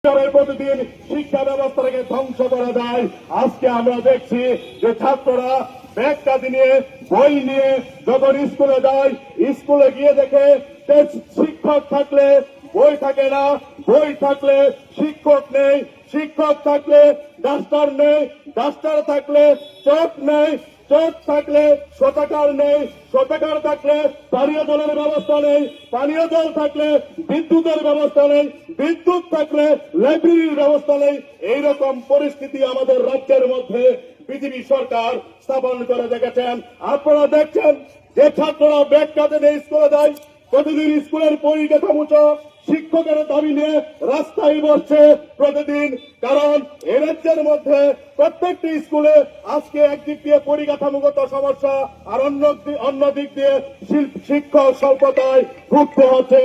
প্রতিদিন শিক্ষা ব্যবস্থাটাকে ধ্বংস করা যায়। আজকে আমরা দেখছি যে ছাত্ররা ব্যাগ কাঁধে নিয়ে বই নিয়ে যখন স্কুলে যায়, স্কুলে গিয়ে দেখে শিক্ষক থাকলে বই থাকে না, বই থাকলে শিক্ষক নেই, শিক্ষক থাকলে ডাস্টার নেই, ডাস্টার থাকলে চক নেই, চোখ থাকলে শৌচাগার নেই, শৌচাগার থাকলে পানীয় জলের ব্যবস্থা নেই, পানীয় জল থাকলে বিদ্যুতের ব্যবস্থা নেই, বিদ্যুৎ থাকলে লাইব্রেরির ব্যবস্থা নেই। এইরকম পরিস্থিতি আমাদের রাজ্যের মধ্যে বিজেপি সরকার স্থাপন করে দেখেছেন। আপনারা দেখছেন যে ছাত্ররা ব্যাগ কাঁধে নিয়ে স্কুলে যায়, প্রতিদিন স্কুলের পরিকাঠামো শিক্ষকের দাবি নিয়ে রাস্তায় বসছে প্রতিদিন। কারণ এ রাজ্যের মধ্যে প্রত্যেকটি স্কুলে আজকে একদিক দিয়ে পরিকাঠামোগত সমস্যা আর অন্য দিক দিয়ে শিক্ষক স্বল্পতায় ভুগতে হচ্ছে।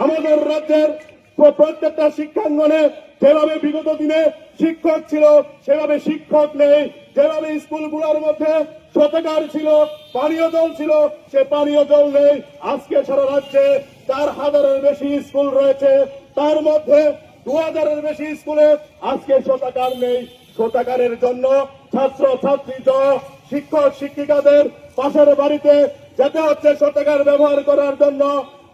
আমাদের রাজ্যের প্রত্যেকটা শিক্ষাঙ্গনে যেভাবে বিগত দিনে শিক্ষক ছিল সেভাবে শিক্ষক নেই, যেভাবে স্কুলগুলোর মধ্যে শৌচাগার ছিল, পানীয় জল ছিল, সে পানীয় জল নেই। আজকে সারা রাজ্যে 4,000-এর বেশি স্কুল রয়েছে, তার মধ্যে 2,000-এর বেশি স্কুলে আজকে শৌচাগার নেই। শৌচাগারের জন্য ছাত্র ছাত্রী শিক্ষক শিক্ষিকাদের পাশের বাড়িতে যেতে হচ্ছে শৌচাগার ব্যবহার করার জন্য।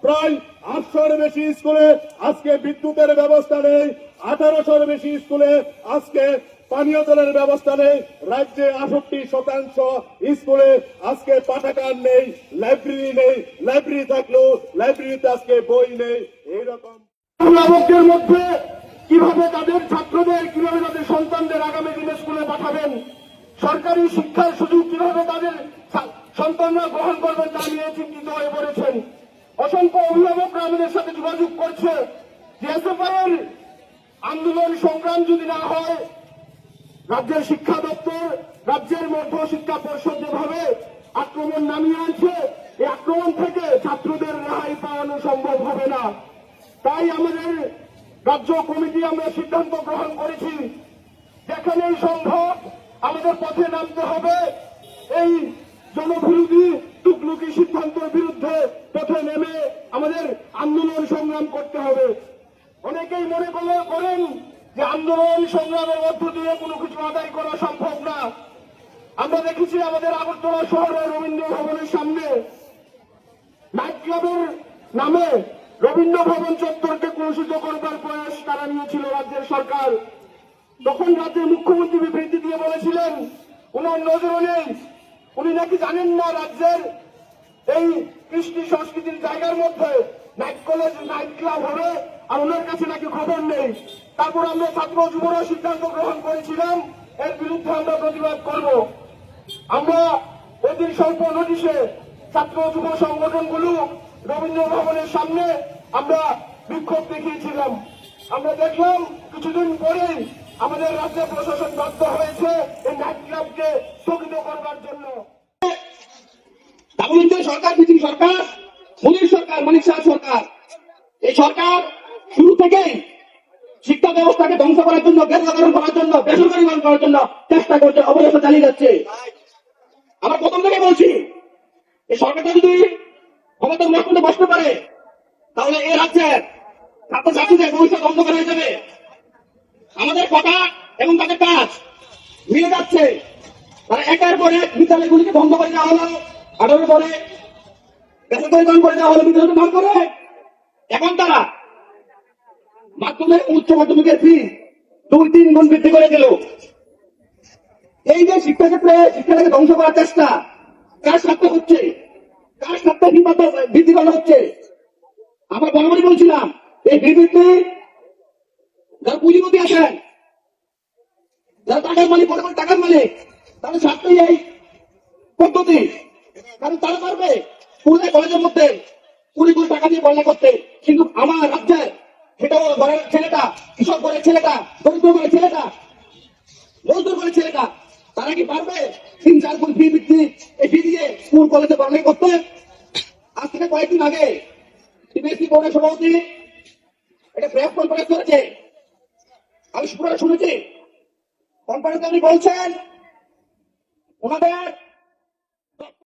প্রায় 800-এর বেশি স্কুলে আজকে বিদ্যুতের ব্যবস্থা নেই, 1800-এর বেশি স্কুলে আজকে পানীয় জলের ব্যবস্থা নেই। রাজ্যে 68% স্কুলে আজকে পাঠাগার নেই, লাইব্রেরি নেই, লাইব্রেরি থাকলেও লাইব্রেরিতে আজকে বই নেই। এইরকম অভিভাবকদের মধ্যে কিভাবে তাদের ছাত্রদের, কিভাবে তাদের সন্তানদের আগামী দিনে স্কুলে পাঠাবেন, সরকারি শিক্ষার সুযোগ কিভাবে তাদের সন্তানরা গ্রহণ করবেন তা নিয়ে চিন্তিত হয়ে পড়েছেন। অসংখ্য অভিভাবকরা আমাদের সাথে যোগাযোগ করছে যে এসএফআইয়ের আন্দোলন সংগ্রাম যদি না হয়, রাজ্যের শিক্ষা দপ্তর, রাজ্যের মধ্য শিক্ষা পরিষদ যেভাবে আক্রমণ নামিয়ে আনছে, এই আক্রমণ থেকে ছাত্রদের রেহাই পাওয়ানো সম্ভব হবে না। তাই আমাদের রাজ্য কমিটি আমরা সিদ্ধান্ত গ্রহণ করেছি, যেখানেই সম্ভব আমাদের পথে নামতে হবে। এই জনবিরোধী তুগলকি সিদ্ধান্তের বিরুদ্ধে পথে নেমে আমাদের আন্দোলন সংগ্রাম করতে হবে। অনেকেই মনে করেন যে আন্দোলন সংগ্রামের মধ্য দিয়ে কোনো কিছু আদায় করা সম্ভব না। আমরা দেখেছি আমাদের আগরতলা শহরের রবীন্দ্র ভবনের সামনে নাইট ক্লাবের নামে রবীন্দ্র ভবন চত্বরকে কলুষিত করবার প্রয়াস তারা নিয়েছিল রাজ্যের সরকার। তখন রাজ্যের মুখ্যমন্ত্রী বিবৃতি দিয়ে বলেছিলেন উনার নজরও নেই, উনি নাকি জানেন না রাজ্যের এই কৃষ্টি সংস্কৃতির জায়গার মধ্যে নাইট কলেজ, নাইট ক্লাব হবে, আর ওনার কাছে নাকি খবর নেই। তারপর আমরা ছাত্র যুবরা সিদ্ধান্ত গ্রহণ করেছিলাম এর বিরুদ্ধে আমরা প্রতিবাদ করব। আমরা অতি স্বল্প নোটিশে ছাত্র যুব সংগঠনগুলো রবীন্দ্র ভবনের সামনে আমরা বিক্ষোভ দেখিয়েছিলাম। আমরা দেখলাম কিছুদিন পরেই আমাদের রাজ্য প্রশাসন বাধ্য হয়েছে এই নাইট ক্লাবকে স্থগিত করবার জন্য। সরকার, বিজেপি সরকার, মোদীর সরকার, মানিক শাহ সরকার, এই সরকার শুরু থেকেই শিক্ষা ব্যবস্থাকে ধ্বংস করার জন্য, বেসরকারীকরণ করার জন্য, বেসরকারীকরণ করার জন্য চেষ্টা করছে, অপচেষ্টা চালিয়ে যাচ্ছে। আমরা প্রথম থেকে বলছি এই সরকারটা যদি ক্ষমতা নষ্ট করতে বসতে পারে তাহলে এই রাজ্যের ছাত্রছাত্রীদের ভবিষ্যৎ অন্ধকার হয়ে যাবে। আমাদের কথা এবং তাদের কাজ মিলে যাচ্ছে। তারা একের পরে বিদ্যালয়গুলিকে বন্ধ করে দেওয়া হলো, 18 পরে বেসরকারীকরণ করে দেওয়া হলো, বিদ্যালয় ভাগ করে। এখন তারা মাধ্যমিক উচ্চ মাধ্যমিকের ফি 2-3 গুণ বৃদ্ধি করে দিল। এই যে শিক্ষাক্ষেত্রে শিক্ষাটাকে ধ্বংস করার চেষ্টা কার স্বার্থে হচ্ছে, কার স্বার্থে বৃদ্ধি করা হচ্ছে। আমরা বরাবরই বলছিলাম এই বিবৃতি যারা পুঁজিপতি আছেন, যারা টাকার মালিক, বড় টাকার মালিক, তাদের স্বার্থেই এই পদ্ধতি। কারণ তারা পারবে স্কুলে কলেজের মধ্যে কুড়ি টাকা দিয়ে পড়াশোনা করতে, কিন্তু আমার রাজ্যের সেটাও ঘরের ছেলেটা, কৃষক ঘরের ছেলেটা, দরিদ্র ঘরের ছেলেটা, মজদুর ঘরের ছেলেটা, তারা কি পারবে 3-4 গুণ ফি বৃদ্ধি এই ফি দিয়ে স্কুল কলেজে পড়াশোনা করতে? আজ থেকে কয়েকদিন আগে সিবিএসই বোর্ডের সভাপতি এটা প্রেস কনফারেন্স করেছে, আমি শুনেছি কনফারেন্সে উনি বলছেন ওনাদের